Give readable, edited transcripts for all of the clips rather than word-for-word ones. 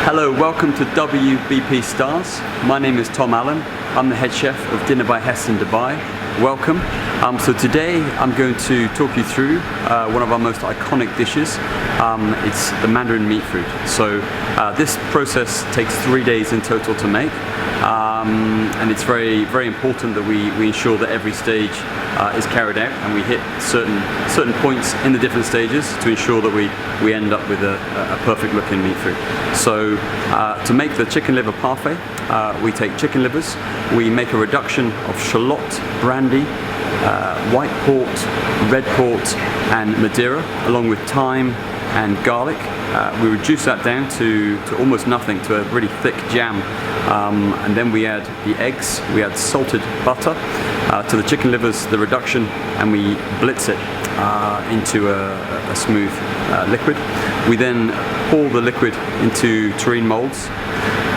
Hello, welcome to WBP Stars. My name is Tom Allen. I'm the head chef of Dinner by HESTON Dubai. Welcome. So today I'm going to talk you through one of our most iconic dishes. It's the Mandarin Meat Fruit. So this process takes 3 days in total to make. And it's very, very important that we ensure that every stage is carried out and we hit certain points in the different stages to ensure that we end up with a perfect looking meat fruit. So to make the chicken liver parfait, we take chicken livers, we make a reduction of shallot, brandy, white port, red port and Madeira, along with thyme and garlic. We reduce that down to almost nothing, to a really thick jam, and then we add the eggs, we add salted butter to the chicken livers, the reduction, and we blitz it into a smooth liquid. We then pour the liquid into tureen molds.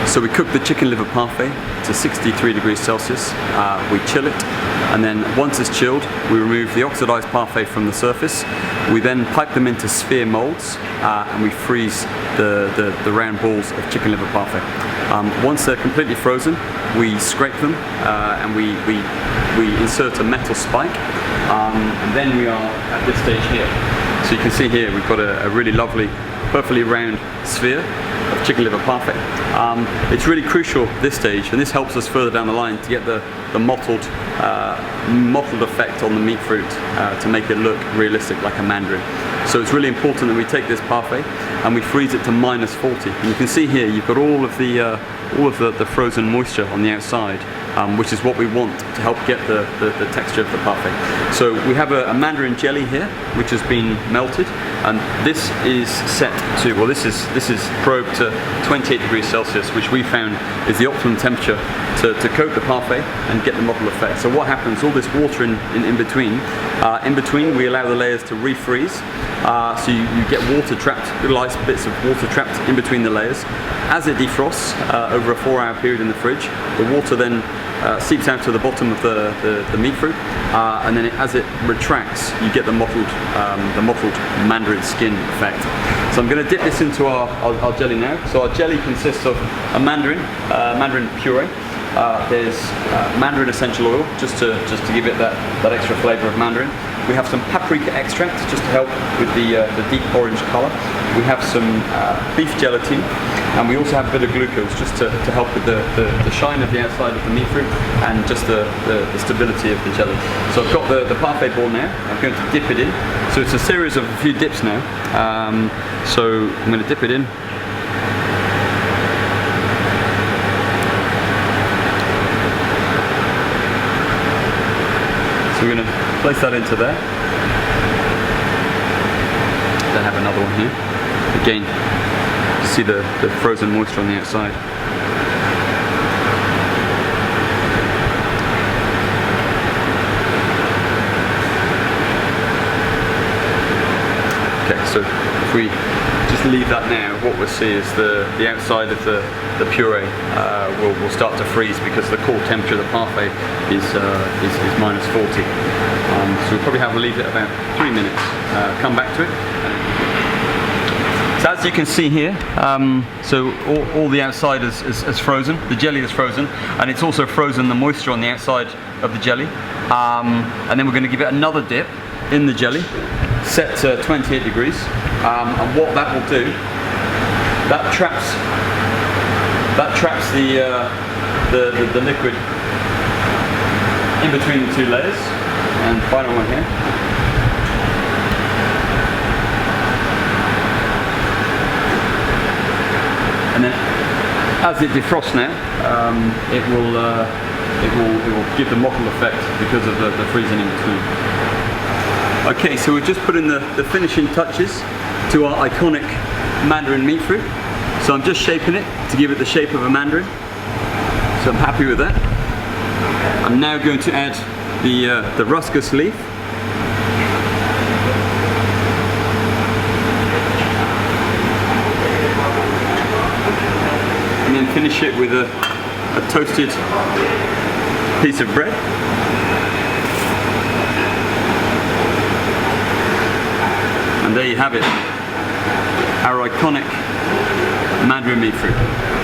So we cook the chicken liver parfait to 63 degrees Celsius, we chill it, and then once it's chilled, we remove the oxidized parfait from the surface. We then pipe them into sphere molds, and we freeze the round balls of chicken liver parfait. Once they're completely frozen, we scrape them, and we insert a metal spike, and then we are at this stage here. So you can see here we've got a really lovely, perfectly round sphere of chicken liver parfait. It's really crucial this stage, and this helps us further down the line to get the mottled effect on the meat fruit to make it look realistic like a mandarin. So it's really important that we take this parfait and we freeze it to -40. And you can see here you've got all of the frozen moisture on the outside, which is what we want to help get the texture of the parfait. So we have a mandarin jelly here, which has been melted, and this is set to, well, this is probed to 28 degrees Celsius, which we found is the optimum temperature to coat the parfait and get the mottled effect. So what happens, all this water in between, we allow the layers to refreeze, so you get water trapped, little ice bits of water trapped in between the layers. As it defrosts over a 4-hour period in the fridge, the water then seeps out to the bottom of the meat fruit, and then as it retracts, you get the mottled mandarin skin effect. So I'm going to dip this into our jelly now. So our jelly consists of a mandarin puree. There's mandarin essential oil, just to give it that extra flavour of mandarin. We have some paprika extract, just to help with the deep orange colour. We have some beef gelatin, and we also have a bit of glucose, just to help with the shine of the outside of the meat fruit and just the stability of the jelly. So I've got the parfait ball now. I'm going to dip it in. So it's a series of a few dips now. So I'm going to dip it in. So we're going to place that into there. Then have another one here. Again, see the frozen moisture on the outside. Okay, so if we just leave that now, what we'll see is the outside of the puree will start to freeze, because the core temperature of the parfait is -40. So we'll probably have to leave it about 3 minutes. Come back to it. So as you can see here, so all the outside is frozen, the jelly is frozen, and it's also frozen the moisture on the outside of the jelly. And then we're going to give it another dip in the jelly, set to 28 degrees, and what that will do, that traps the liquid in between the two layers. And final one here. And then, as it defrosts now, it will give the mottled effect because of the freezing in between. Okay, so we're just putting the finishing touches to our iconic mandarin meat fruit. So I'm just shaping it to give it the shape of a mandarin. So I'm happy with that. I'm now going to add the ruscus leaf. And then finish it with a toasted piece of bread. And there you have it, our iconic Mandarin Meat Fruit.